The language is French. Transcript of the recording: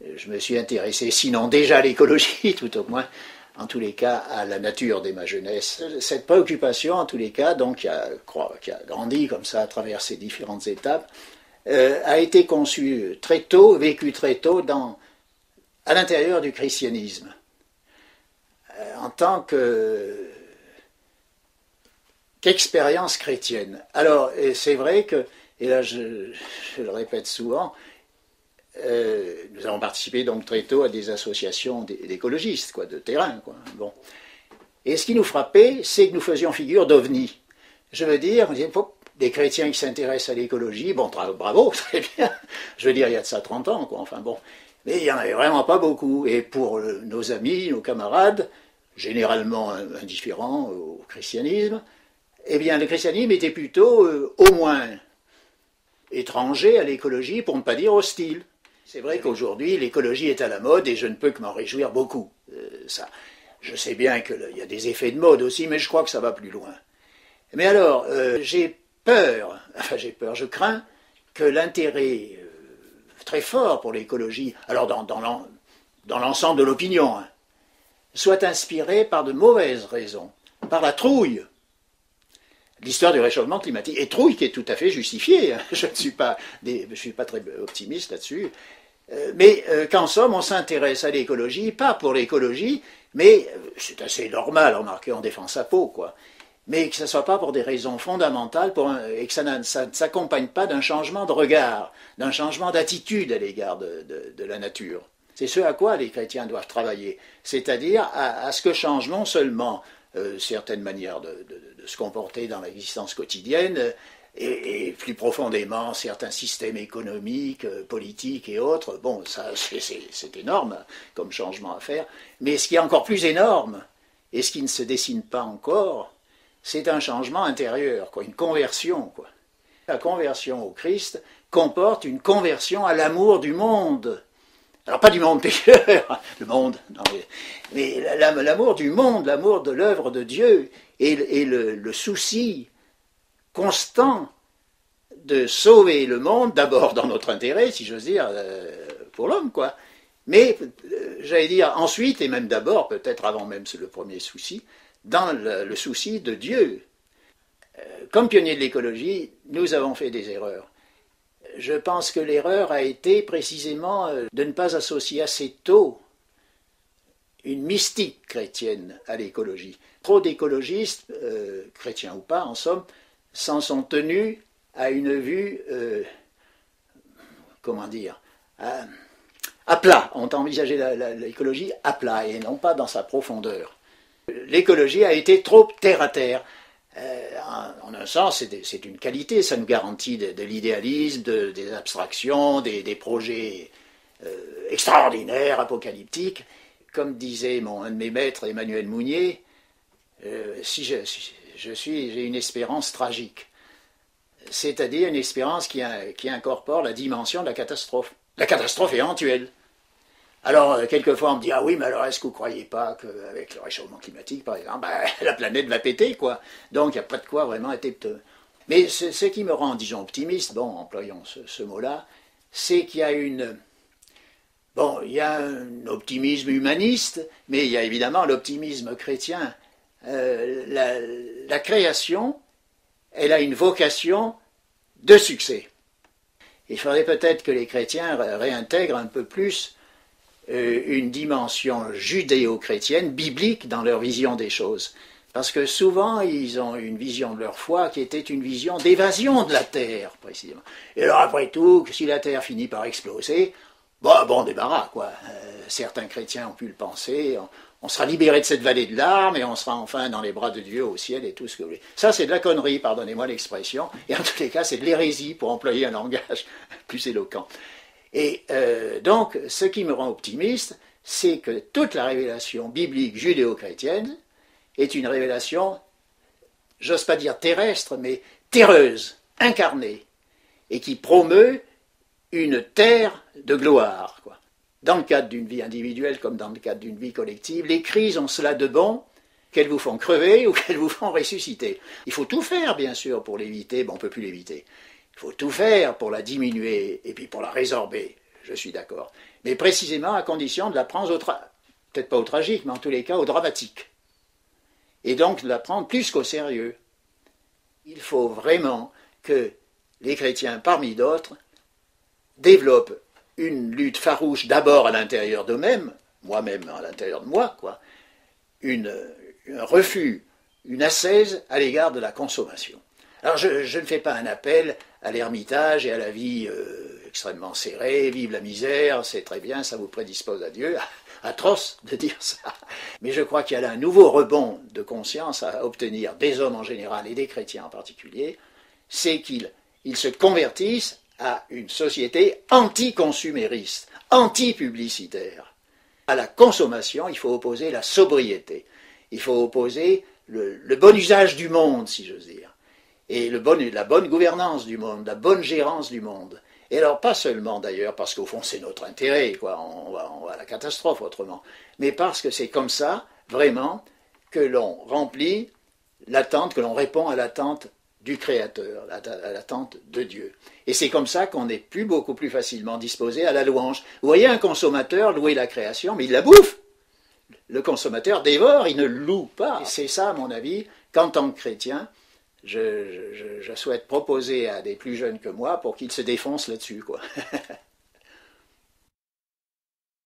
je me suis intéressé, sinon déjà à l'écologie, tout au moins, en tous les cas, à la nature dès ma jeunesse. Cette préoccupation, en tous les cas, donc, qui a grandi comme ça à travers ces différentes étapes, a été conçue très tôt, vécue très tôt à l'intérieur du christianisme, en tant qu'expérience chrétienne. Alors, c'est vrai que, et là je le répète souvent, nous avons participé donc très tôt à des associations d'écologistes, quoi, de terrain, quoi. Bon. Et ce qui nous frappait, c'est que nous faisions figure d'ovnis. Je veux dire, des chrétiens qui s'intéressent à l'écologie, bon, bravo, très bien. Je veux dire, il y a de ça 30 ans, quoi, enfin bon. Mais il n'y en avait vraiment pas beaucoup. Et pour nos amis, nos camarades, généralement indifférents au christianisme, eh bien, le christianisme était plutôt, au moins, étranger à l'écologie, pour ne pas dire hostile. C'est vrai qu'aujourd'hui, l'écologie est à la mode et je ne peux que m'en réjouir beaucoup. Je sais bien qu'il y a des effets de mode aussi, mais je crois que ça va plus loin. Mais alors, je crains que l'intérêt très fort pour l'écologie, alors dans l'ensemble de l'opinion, hein, soit inspiré par de mauvaises raisons, par la trouille. L'histoire du réchauffement climatique, et trouille qui est tout à fait justifiée, hein. Je ne suis pas très optimiste là-dessus, mais qu'en somme, on s'intéresse à l'écologie, pas pour l'écologie, mais c'est assez normal, remarquez, on défend sa peau, quoi. Mais que ce ne soit pas pour des raisons fondamentales et que ça ne s'accompagne pas d'un changement de regard, d'un changement d'attitude à l'égard de la nature. C'est ce à quoi les chrétiens doivent travailler, c'est-à-dire à ce que change non seulement certaines manières de se comporter dans l'existence quotidienne, et plus profondément certains systèmes économiques, politiques et autres. Bon, ça c'est énorme comme changement à faire, mais ce qui est encore plus énorme, et ce qui ne se dessine pas encore, c'est un changement intérieur, quoi, une conversion, quoi. La conversion au Christ comporte une conversion à l'amour du monde. Alors pas du monde pécheur, le monde, non, mais l'amour du monde, l'amour de l'œuvre de Dieu, et le souci constant de sauver le monde, d'abord dans notre intérêt, si j'ose dire, pour l'homme, quoi. Mais, j'allais dire, ensuite, et même d'abord, peut-être avant même le premier souci, dans le souci de Dieu. Comme pionniers de l'écologie, nous avons fait des erreurs. Je pense que l'erreur a été précisément de ne pas associer assez tôt une mystique chrétienne à l'écologie. Trop d'écologistes, chrétiens ou pas, en somme, s'en sont tenus à une vue, comment dire, à plat. On a envisagé l'écologie à plat et non pas dans sa profondeur. L'écologie a été trop terre à terre. En un sens, c'est une qualité, ça nous garantit de l'idéalisme, des abstractions, des projets extraordinaires, apocalyptiques. Comme disait un de mes maîtres, Emmanuel Mounier, j'ai une espérance tragique, c'est-à-dire une espérance qui incorpore la dimension de la catastrophe. La catastrophe éventuelle. Alors, quelquefois, on me dit, ah oui, mais alors, est-ce que vous ne croyez pas qu'avec le réchauffement climatique, par exemple, la planète va péter, quoi. Donc, il n'y a pas de quoi vraiment être... Mais ce qui me rend, disons, optimiste, bon, employons ce mot-là, c'est qu'il y a il y a un optimisme humaniste, mais il y a évidemment l'optimisme chrétien. La création, elle a une vocation de succès. Il faudrait peut-être que les chrétiens réintègrent un peu plus une dimension judéo-chrétienne, biblique dans leur vision des choses. Parce que souvent, ils ont une vision de leur foi qui était une vision d'évasion de la terre, précisément. Et alors, après tout, si la terre finit par exploser, bon débarras, quoi. Certains chrétiens ont pu le penser, on sera libéré de cette vallée de larmes et on sera enfin dans les bras de Dieu au ciel et tout ce que vous voulez. Ça, c'est de la connerie, pardonnez-moi l'expression, et en tous les cas, c'est de l'hérésie, pour employer un langage plus éloquent. Et donc, ce qui me rend optimiste, c'est que toute la révélation biblique judéo-chrétienne est une révélation, j'ose pas dire terrestre, mais terreuse, incarnée, et qui promeut une terre de gloire, quoi. Dans le cadre d'une vie individuelle comme dans le cadre d'une vie collective, les crises ont cela de bon qu'elles vous font crever ou qu'elles vous font ressusciter. Il faut tout faire, bien sûr, pour l'éviter, on ne peut plus l'éviter. Il faut tout faire pour la diminuer et puis pour la résorber, je suis d'accord. Mais précisément à condition de la prendre peut-être pas au tragique, mais en tous les cas au dramatique. Et donc de la prendre plus qu'au sérieux. Il faut vraiment que les chrétiens, parmi d'autres, développent une lutte farouche d'abord à l'intérieur d'eux-mêmes, moi-même à l'intérieur de moi, quoi, un refus, une ascèse à l'égard de la consommation. Alors je ne fais pas un appel à l'ermitage et à la vie extrêmement serrée, vive la misère, c'est très bien, ça vous prédispose à Dieu, atroce de dire ça. Mais je crois qu'il y a là un nouveau rebond de conscience à obtenir des hommes en général et des chrétiens en particulier, c'est qu'ils se convertissent à une société anti-consumériste, anti-publicitaire. À la consommation, il faut opposer la sobriété, il faut opposer le bon usage du monde, si j'ose dire, et la bonne gouvernance du monde, la bonne gérance du monde. Et alors, pas seulement d'ailleurs, parce qu'au fond c'est notre intérêt, quoi, on va à la catastrophe autrement, mais parce que c'est comme ça, vraiment, que l'on remplit l'attente, que l'on répond à l'attente du Créateur, à l'attente de Dieu. Et c'est comme ça qu'on est beaucoup plus facilement disposé à la louange. Vous voyez un consommateur louer la création, mais il la bouffe. Le consommateur dévore, il ne loue pas. Et c'est ça, à mon avis, qu'en tant que chrétien, je souhaite proposer à des plus jeunes que moi pour qu'ils se défoncent là-dessus, quoi.